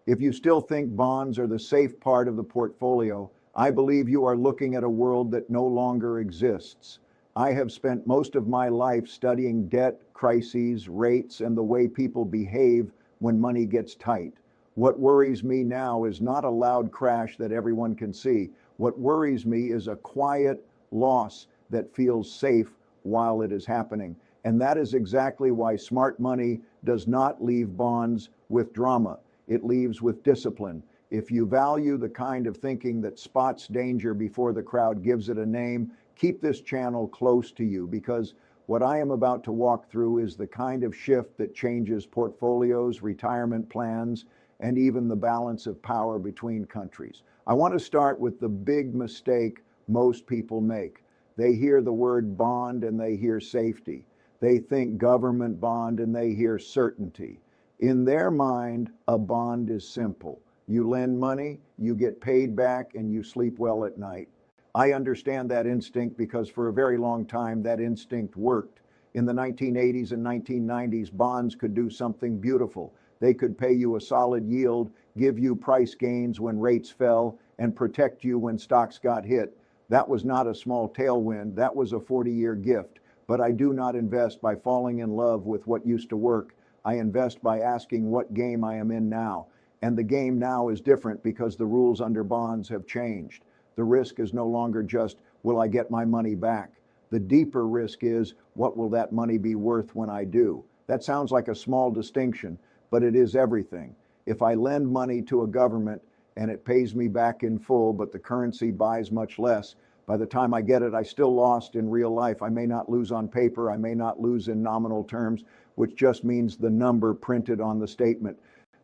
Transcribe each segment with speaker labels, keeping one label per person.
Speaker 1: If you still think bonds are the safe part of the portfolio, I believe you are looking at a world that no longer exists. I have spent most of my life studying debt, crises, rates, and the way people behave when money gets tight. What worries me now is not a loud crash that everyone can see. What worries me is a quiet loss that feels safe while it is happening. And that is exactly why smart money does not leave bonds with drama. It leaves with discipline. If you value the kind of thinking that spots danger before the crowd gives it a name, keep this channel close to you, because what I am about to walk through is the kind of shift that changes portfolios, retirement plans, and even the balance of power between countries. I want to start with the big mistake most people make. They hear the word bond and they hear safety. They think government bond and they hear certainty. In their mind, a bond is simple. You lend money, you get paid back, and you sleep well at night. I understand that instinct because for a very long time that instinct worked. In the 1980s and 1990s, bonds could do something beautiful. They could pay you a solid yield, give you price gains when rates fell, and protect you when stocks got hit. That was not a small tailwind, that was a 40-year gift. But I do not invest by falling in love with what used to work. I invest by asking what game I am in now. And the game now is different because the rules under bonds have changed. The risk is no longer just, will I get my money back? The deeper risk is, what will that money be worth when I do? That sounds like a small distinction, but it is everything. If I lend money to a government and it pays me back in full, but the currency buys much less, by the time I get it, I still lost in real life. I may not lose on paper, I may not lose in nominal terms, which just means the number printed on the statement.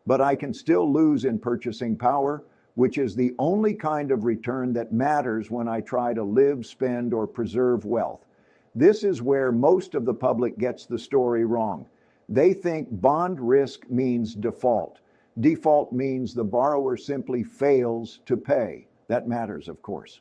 Speaker 1: But I can still lose in purchasing power, which is the only kind of return that matters when I try to live, spend, or preserve wealth. This is where most of the public gets the story wrong. They think bond risk means default. Default means the borrower simply fails to pay. That matters, of course.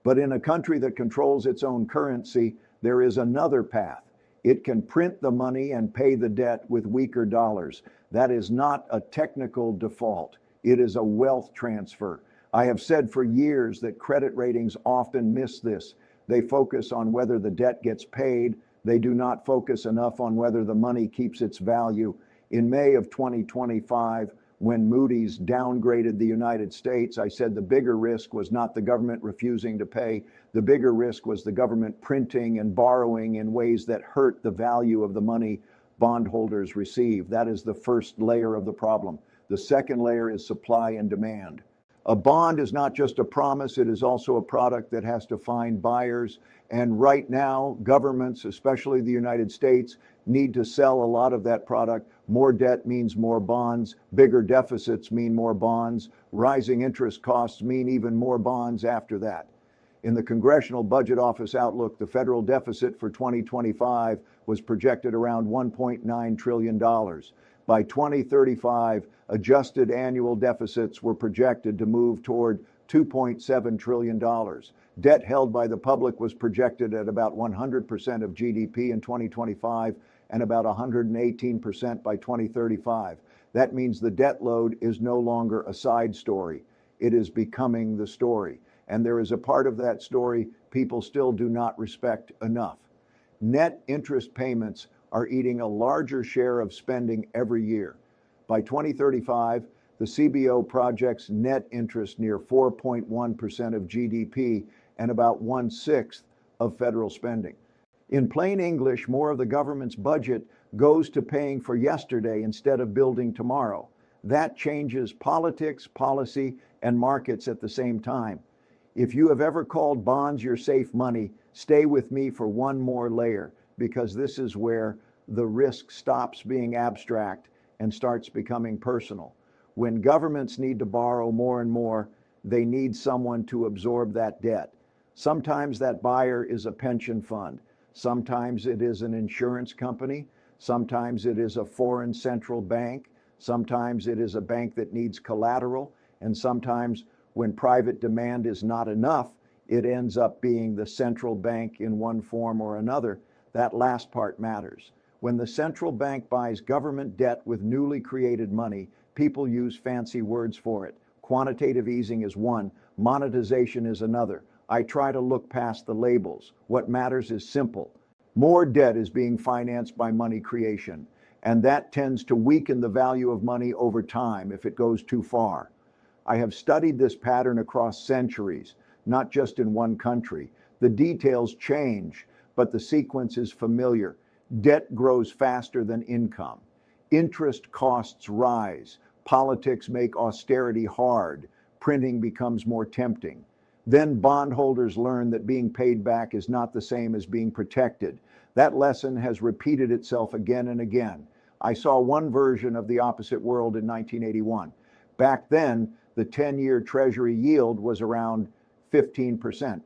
Speaker 1: But in a country that controls its own currency, there is another path. It can print the money and pay the debt with weaker dollars. That is not a technical default. It is a wealth transfer. I have said for years that credit ratings often miss this. They focus on whether the debt gets paid. They do not focus enough on whether the money keeps its value. In May of 2025, when Moody's downgraded the United States, I said the bigger risk was not the government refusing to pay. The bigger risk was the government printing and borrowing in ways that hurt the value of the money bondholders receive. That is the first layer of the problem. The second layer is supply and demand. A bond is not just a promise, it is also a product that has to find buyers. And right now, governments, especially the United States, need to sell a lot of that product. More debt means more bonds. Bigger deficits mean more bonds. Rising interest costs mean even more bonds after that. In the Congressional Budget Office outlook, the federal deficit for 2025 was projected around $1.9 trillion. By 2035, adjusted annual deficits were projected to move toward $2.7 trillion. Debt held by the public was projected at about 100% of GDP in 2025 and about 118% by 2035. That means the debt load is no longer a side story. It is becoming the story. And there is a part of that story people still do not respect enough. Net interest payments are eating a larger share of spending every year. By 2035, the CBO projects net interest near 4.1% of GDP and about 1/6 of federal spending. In plain English, more of the government's budget goes to paying for yesterday instead of building tomorrow. That changes politics, policy, and markets at the same time. If you have ever called bonds your safe money, stay with me for one more layer, because this is where the risk stops being abstract and starts becoming personal. When governments need to borrow more and more, they need someone to absorb that debt. Sometimes that buyer is a pension fund. Sometimes it is an insurance company. Sometimes it is a foreign central bank. Sometimes it is a bank that needs collateral. And sometimes when private demand is not enough, it ends up being the central bank in one form or another. That last part matters. When the central bank buys government debt with newly created money, People use fancy words for it. Quantitative easing is one, monetization is another. I try to look past the labels. What matters is simple. More debt is being financed by money creation, and that tends to weaken the value of money over time if it goes too far. I have studied this pattern across centuries, not just in one country. The details change, but the sequence is familiar. Debt grows faster than income. Interest costs rise. Politics make austerity hard. Printing becomes more tempting. Then bondholders learn that being paid back is not the same as being protected. That lesson has repeated itself again and again. I saw one version of the opposite world in 1981. Back then, the 10-year Treasury yield was around 15%.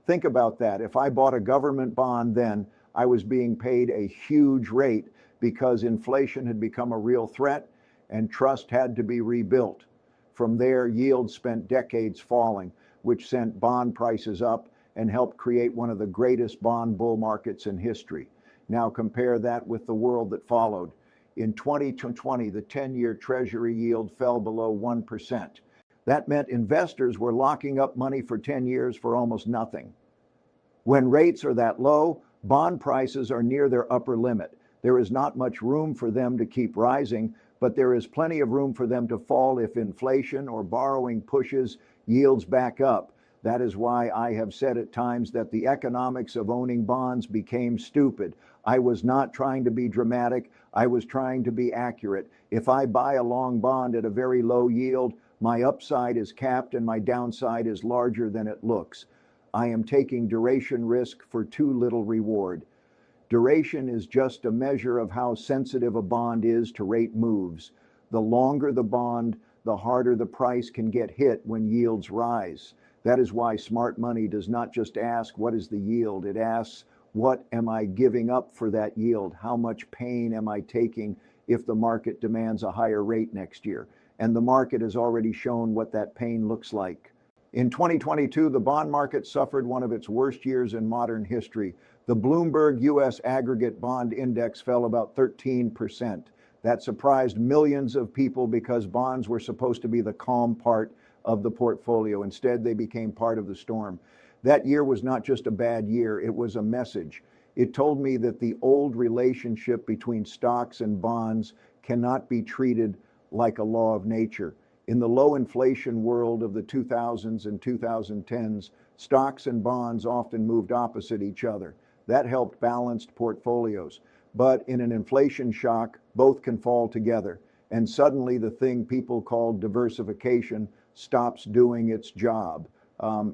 Speaker 1: Think about that. If I bought a government bond then, I was being paid a huge rate because inflation had become a real threat and trust had to be rebuilt. From there, yields spent decades falling, which sent bond prices up and helped create one of the greatest bond bull markets in history. Now compare that with the world that followed. In 2020, the 10-year Treasury yield fell below 1%. That meant investors were locking up money for 10 years for almost nothing. When rates are that low, bond prices are near their upper limit. There is not much room for them to keep rising, but there is plenty of room for them to fall if inflation or borrowing pushes yields back up. That is why I have said at times that the economics of owning bonds became stupid. I was not trying to be dramatic. I was trying to be accurate. If I buy a long bond at a very low yield, my upside is capped and my downside is larger than it looks. I am taking duration risk for too little reward. Duration is just a measure of how sensitive a bond is to rate moves. The longer the bond, the harder the price can get hit when yields rise. That is why smart money does not just ask, what is the yield? It asks, what am I giving up for that yield? How much pain am I taking if the market demands a higher rate next year? And the market has already shown what that pain looks like. In 2022, the bond market suffered one of its worst years in modern history. The Bloomberg U.S. Aggregate Bond Index fell about 13%. That surprised millions of people because bonds were supposed to be the calm part of the portfolio. Instead, they became part of the storm. That year was not just a bad year, it was a message. It told me that the old relationship between stocks and bonds cannot be treated like a law of nature. In the low inflation world of the 2000s and 2010s, stocks and bonds often moved opposite each other. That helped balanced portfolios. But in an inflation shock, both can fall together. And suddenly the thing people call diversification stops doing its job.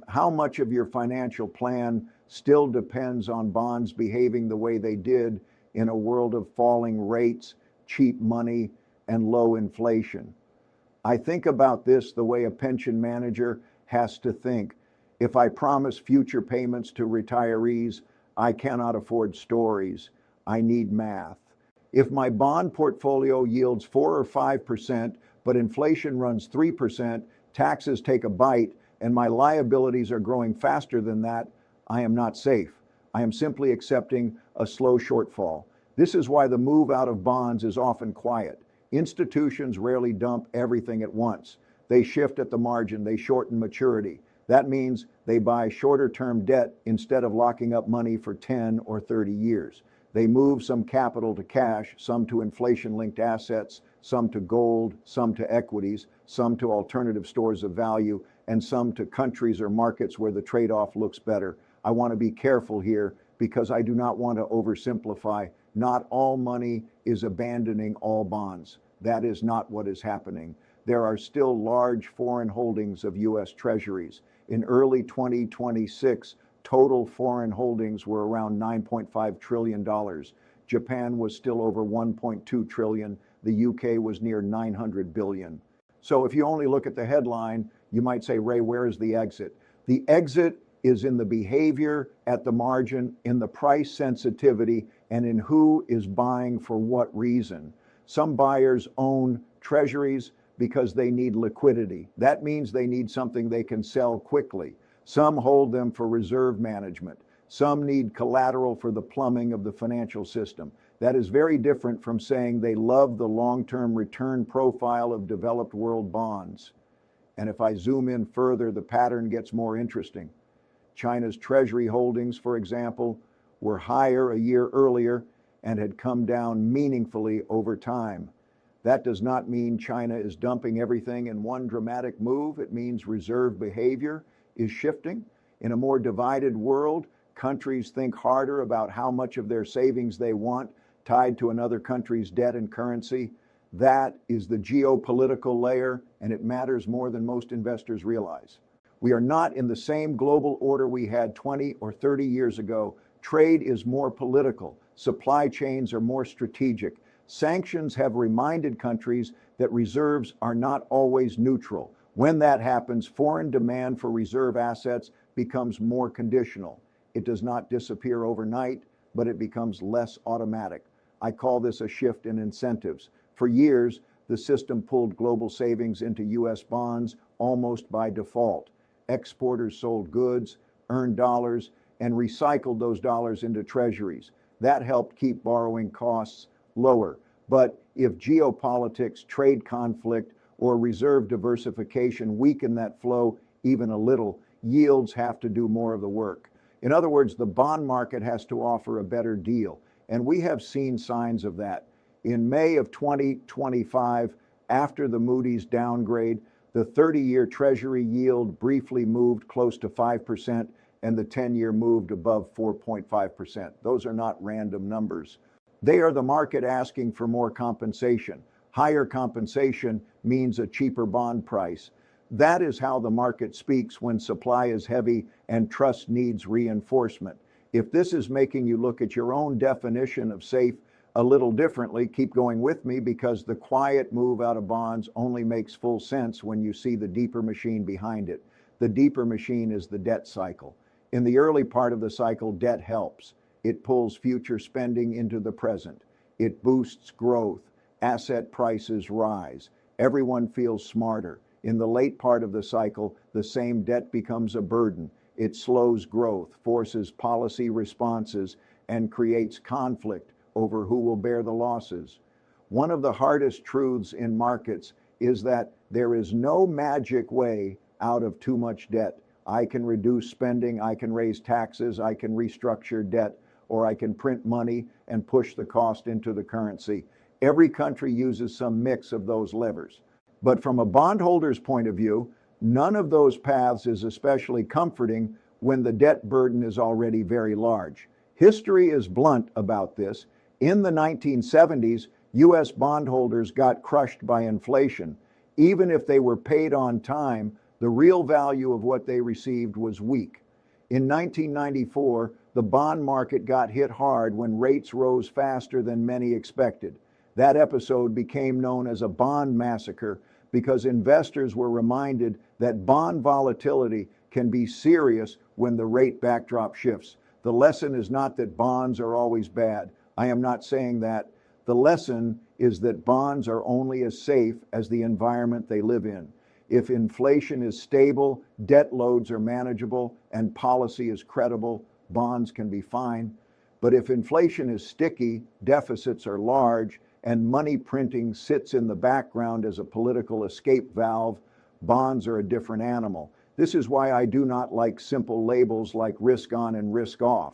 Speaker 1: How much of your financial plan still depends on bonds behaving the way they did in a world of falling rates, cheap money, and low inflation? I think about this the way a pension manager has to think. If I promise future payments to retirees, I cannot afford stories. I need math. If my bond portfolio yields 4 or 5%, but inflation runs 3%, taxes take a bite, and my liabilities are growing faster than that, I am not safe. I am simply accepting a slow shortfall. This is why the move out of bonds is often quiet. Institutions rarely dump everything at once. They shift at the margin, they shorten maturity. That means they buy shorter term debt instead of locking up money for 10 or 30 years. They move some capital to cash, some to inflation-linked assets, some to gold, some to equities, some to alternative stores of value, and some to countries or markets where the trade-off looks better. I want to be careful here because I do not want to oversimplify. Not all money is abandoning all bonds. That is not what is happening. There are still large foreign holdings of U.S. Treasuries. In early 2026, total foreign holdings were around $9.5 trillion. Japan was still over 1.2 trillion. The UK was near 900 billion. So if you only look at the headline, you might say, Ray, where is the exit? The exit is in the behavior at the margin, in the price sensitivity, and in who is buying for what reason. Some buyers own treasuries because they need liquidity. That means they need something they can sell quickly. Some hold them for reserve management. Some need collateral for the plumbing of the financial system. That is very different from saying they love the long-term return profile of developed world bonds. And if I zoom in further, the pattern gets more interesting. China's treasury holdings, for example, were higher a year earlier and had come down meaningfully over time. That does not mean China is dumping everything in one dramatic move. It means reserve behavior is shifting. In a more divided world, countries think harder about how much of their savings they want tied to another country's debt and currency. That is the geopolitical layer, and it matters more than most investors realize. We are not in the same global order we had 20 or 30 years ago. Trade is more political. Supply chains are more strategic. Sanctions have reminded countries that reserves are not always neutral. When that happens, foreign demand for reserve assets becomes more conditional. It does not disappear overnight, but it becomes less automatic. I call this a shift in incentives. For years, the system pulled global savings into U.S. bonds almost by default. Exporters sold goods, earned dollars, and recycled those dollars into treasuries. That helped keep borrowing costs lower. But if geopolitics, trade conflict, or reserve diversification weaken that flow even a little, yields have to do more of the work. In other words, the bond market has to offer a better deal. And we have seen signs of that. In May of 2025, after the Moody's downgrade, the 30-year Treasury yield briefly moved close to 5%, and the 10-year moved above 4.5%. Those are not random numbers. They are the market asking for more compensation. Higher compensation means a cheaper bond price. That is how the market speaks when supply is heavy and trust needs reinforcement. If this is making you look at your own definition of safe a little differently, keep going with me, because the quiet move out of bonds only makes full sense when you see the deeper machine behind it. The deeper machine is the debt cycle. In the early part of the cycle, debt helps. It pulls future spending into the present. It boosts growth. Asset prices rise. Everyone feels smarter. In the late part of the cycle, the same debt becomes a burden. It slows growth, forces policy responses, and creates conflict over who will bear the losses. One of the hardest truths in markets is that there is no magic way out of too much debt. I can reduce spending, I can raise taxes, I can restructure debt, or I can print money and push the cost into the currency. Every country uses some mix of those levers. But from a bondholder's point of view, none of those paths is especially comforting when the debt burden is already very large. History is blunt about this. In the 1970s, U.S. bondholders got crushed by inflation. Even if they were paid on time, the real value of what they received was weak. In 1994, the bond market got hit hard when rates rose faster than many expected. That episode became known as a bond massacre because investors were reminded that bond volatility can be serious when the rate backdrop shifts. The lesson is not that bonds are always bad. I am not saying that. The lesson is that bonds are only as safe as the environment they live in. If inflation is stable, debt loads are manageable, and policy is credible, bonds can be fine. But if inflation is sticky, deficits are large, and money printing sits in the background as a political escape valve, bonds are a different animal. This is why I do not like simple labels like risk on and risk off.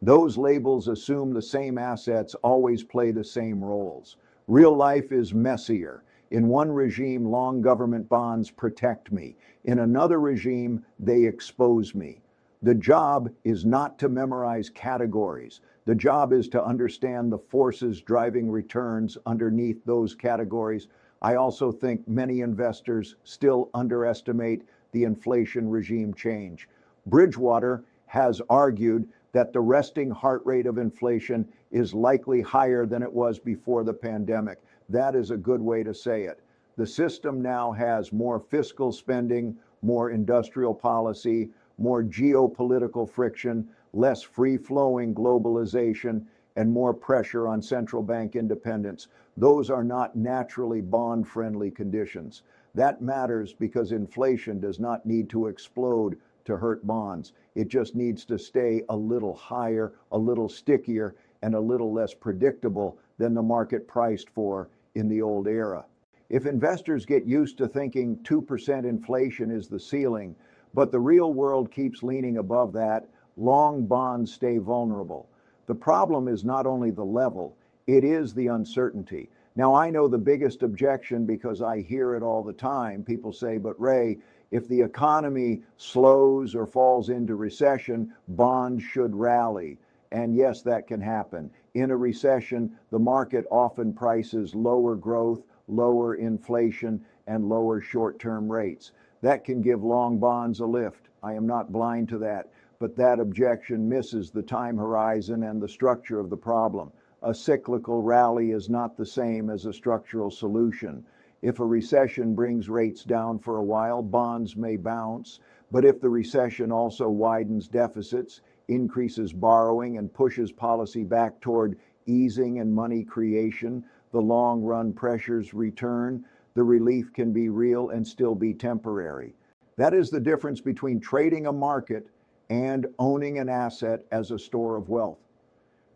Speaker 1: Those labels assume the same assets always play the same roles. Real life is messier. In one regime, long government bonds protect me. In another regime, they expose me. The job is not to memorize categories. The job is to understand the forces driving returns underneath those categories. I also think many investors still underestimate the inflation regime change. Bridgewater has argued that the resting heart rate of inflation is likely higher than it was before the pandemic. That is a good way to say it. The system now has more fiscal spending, more industrial policy, more geopolitical friction, less free-flowing globalization, and more pressure on central bank independence. Those are not naturally bond-friendly conditions. That matters because inflation does not need to explode to hurt bonds. It just needs to stay a little higher, a little stickier, and a little less predictable than the market priced for in the old era. If investors get used to thinking 2% inflation is the ceiling, but the real world keeps leaning above that, long bonds stay vulnerable. The problem is not only the level, it is the uncertainty. Now, I know the biggest objection because I hear it all the time. People say, but Ray, if the economy slows or falls into recession, bonds should rally. And yes, that can happen. In a recession, the market often prices lower growth, lower inflation, and lower short-term rates. That can give long bonds a lift. I am not blind to that, but that objection misses the time horizon and the structure of the problem. A cyclical rally is not the same as a structural solution. If a recession brings rates down for a while, bonds may bounce, but if the recession also widens deficits, increases borrowing, and pushes policy back toward easing and money creation, the long-run pressures return. The relief can be real and still be temporary. That is the difference between trading a market and owning an asset as a store of wealth.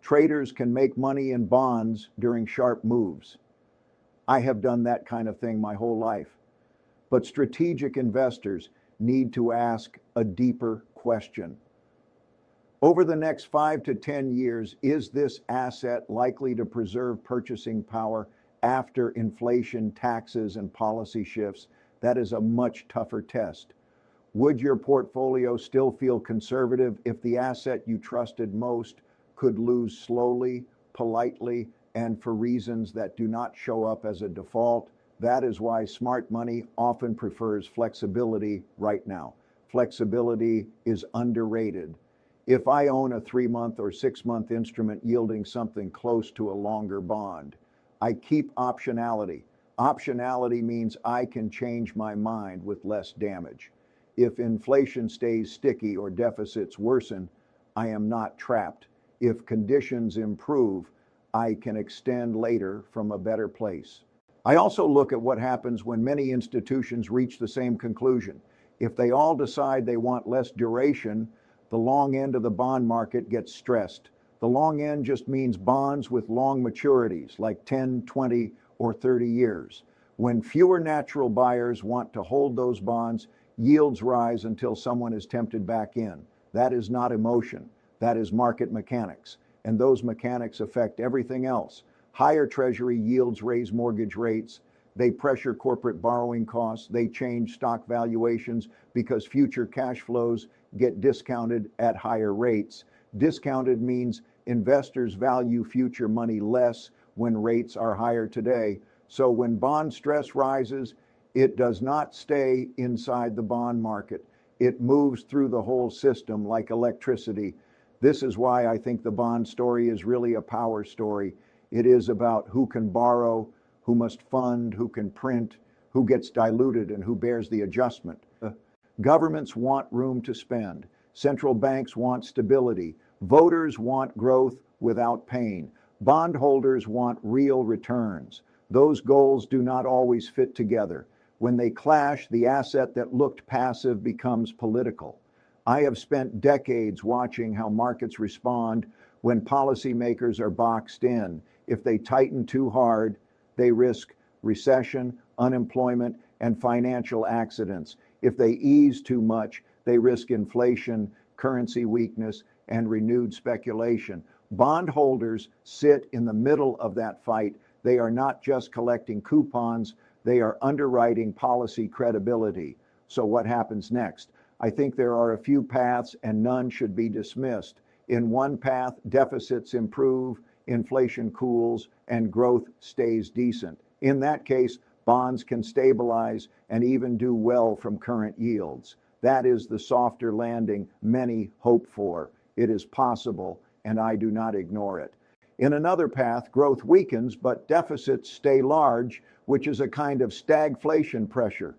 Speaker 1: Traders can make money in bonds during sharp moves. I have done that kind of thing my whole life. But strategic investors need to ask a deeper question. Over the next 5 to 10 years, is this asset likely to preserve purchasing power after inflation, taxes, and policy shifts? That is a much tougher test. Would your portfolio still feel conservative if the asset you trusted most could lose slowly, politely, and for reasons that do not show up as a default? That is why smart money often prefers flexibility right now. Flexibility is underrated. If I own a 3-month or 6-month instrument yielding something close to a longer bond, I keep optionality. Optionality means I can change my mind with less damage. If inflation stays sticky or deficits worsen, I am not trapped. If conditions improve, I can extend later from a better place. I also look at what happens when many institutions reach the same conclusion. If they all decide they want less duration, the long end of the bond market gets stressed. The long end just means bonds with long maturities, like 10, 20, or 30 years. When fewer natural buyers want to hold those bonds, yields rise until someone is tempted back in. That is not emotion. That is market mechanics. And those mechanics affect everything else. Higher treasury yields raise mortgage rates. They pressure corporate borrowing costs. They change stock valuations because future cash flows get discounted at higher rates. Discounted means investors value future money less when rates are higher today. So when bond stress rises, it does not stay inside the bond market. It moves through the whole system like electricity. This is why I think the bond story is really a power story. It is about who can borrow, who must fund, who can print, who gets diluted, and who bears the adjustment. Governments want room to spend. Central banks want stability. Voters want growth without pain. Bondholders want real returns. Those goals do not always fit together. When they clash, the asset that looked passive becomes political. I have spent decades watching how markets respond when policymakers are boxed in. If they tighten too hard, they risk recession, unemployment, and financial accidents. If they ease too much, they risk inflation, currency weakness, and renewed speculation. Bondholders sit in the middle of that fight. They are not just collecting coupons, they are underwriting policy credibility. So what happens next? I think there are a few paths and none should be dismissed. In one path, deficits improve, inflation cools, and growth stays decent. In that case, bonds can stabilize and even do well from current yields. That is the softer landing many hope for. It is possible, and I do not ignore it. In another path, growth weakens, but deficits stay large, which is a kind of stagflation pressure.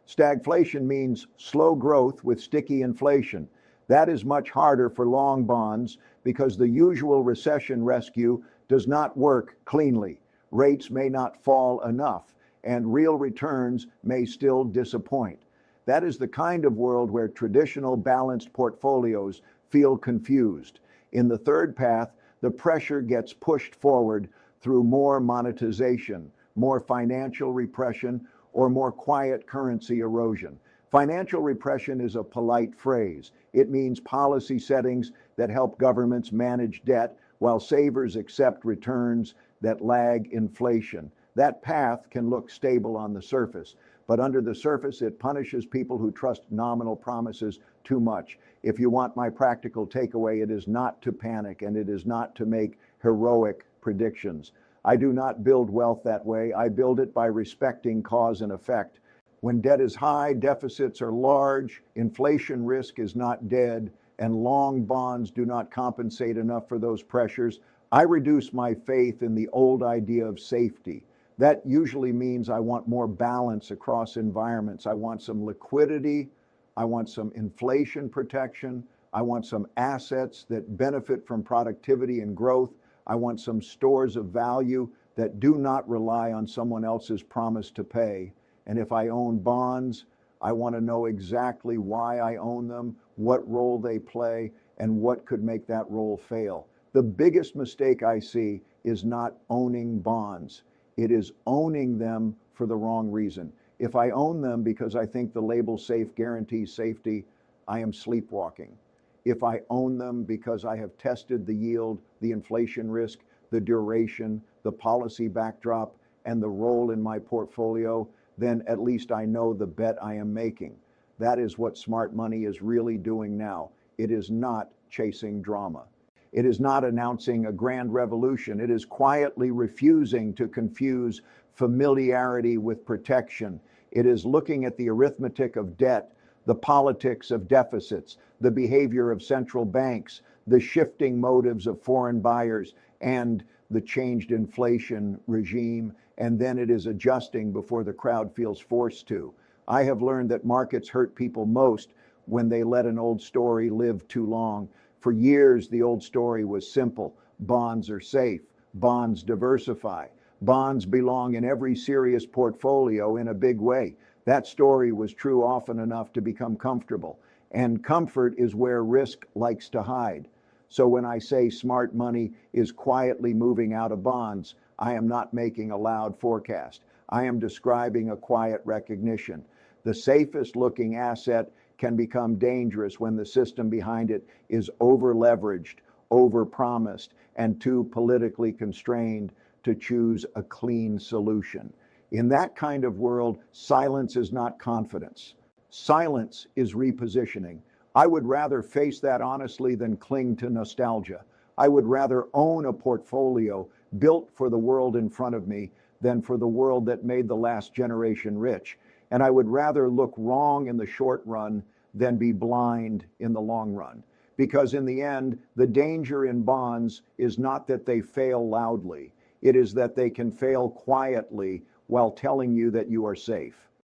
Speaker 1: Stagflation means slow growth with sticky inflation. That is much harder for long bonds because the usual recession rescue does not work cleanly. Rates may not fall enough, and real returns may still disappoint. That is the kind of world where traditional balanced portfolios feel confused. In the third path, the pressure gets pushed forward through more monetization, more financial repression, or more quiet currency erosion. Financial repression is a polite phrase. It means policy settings that help governments manage debt while savers accept returns that lag inflation. That path can look stable on the surface, but under the surface, it punishes people who trust nominal promises too much. If you want my practical takeaway, it is not to panic and it is not to make heroic predictions. I do not build wealth that way. I build it by respecting cause and effect. When debt is high, deficits are large, inflation risk is not dead, and long bonds do not compensate enough for those pressures, I reduce my faith in the old idea of safety. That usually means I want more balance across environments. I want some liquidity. I want some inflation protection. I want some assets that benefit from productivity and growth. I want some stores of value that do not rely on someone else's promise to pay. And if I own bonds, I want to know exactly why I own them, what role they play, and what could make that role fail. The biggest mistake I see is not owning bonds. It is owning them for the wrong reason. If I own them because I think the label safe guarantees safety, I am sleepwalking. If I own them because I have tested the yield, the inflation risk, the duration, the policy backdrop, and the role in my portfolio, then at least I know the bet I am making. That is what smart money is really doing now. It is not chasing drama. It is not announcing a grand revolution. It is quietly refusing to confuse familiarity with protection. It is looking at the arithmetic of debt, the politics of deficits, the behavior of central banks, the shifting motives of foreign buyers, and the changed inflation regime, and then it is adjusting before the crowd feels forced to. I have learned that markets hurt people most when they let an old story live too long. For years, the old story was simple. Bonds are safe. Bonds diversify. Bonds belong in every serious portfolio in a big way. That story was true often enough to become comfortable. And comfort is where risk likes to hide. So when I say smart money is quietly moving out of bonds, I am not making a loud forecast. I am describing a quiet recognition. The safest looking asset can become dangerous when the system behind it is over-leveraged, over-promised, and too politically constrained to choose a clean solution. In that kind of world, silence is not confidence. Silence is repositioning. I would rather face that honestly than cling to nostalgia. I would rather own a portfolio built for the world in front of me than for the world that made the last generation rich. And I would rather look wrong in the short run than be blind in the long run. Because in the end, the danger in bonds is not that they fail loudly. It is that they can fail quietly while telling you that you are safe.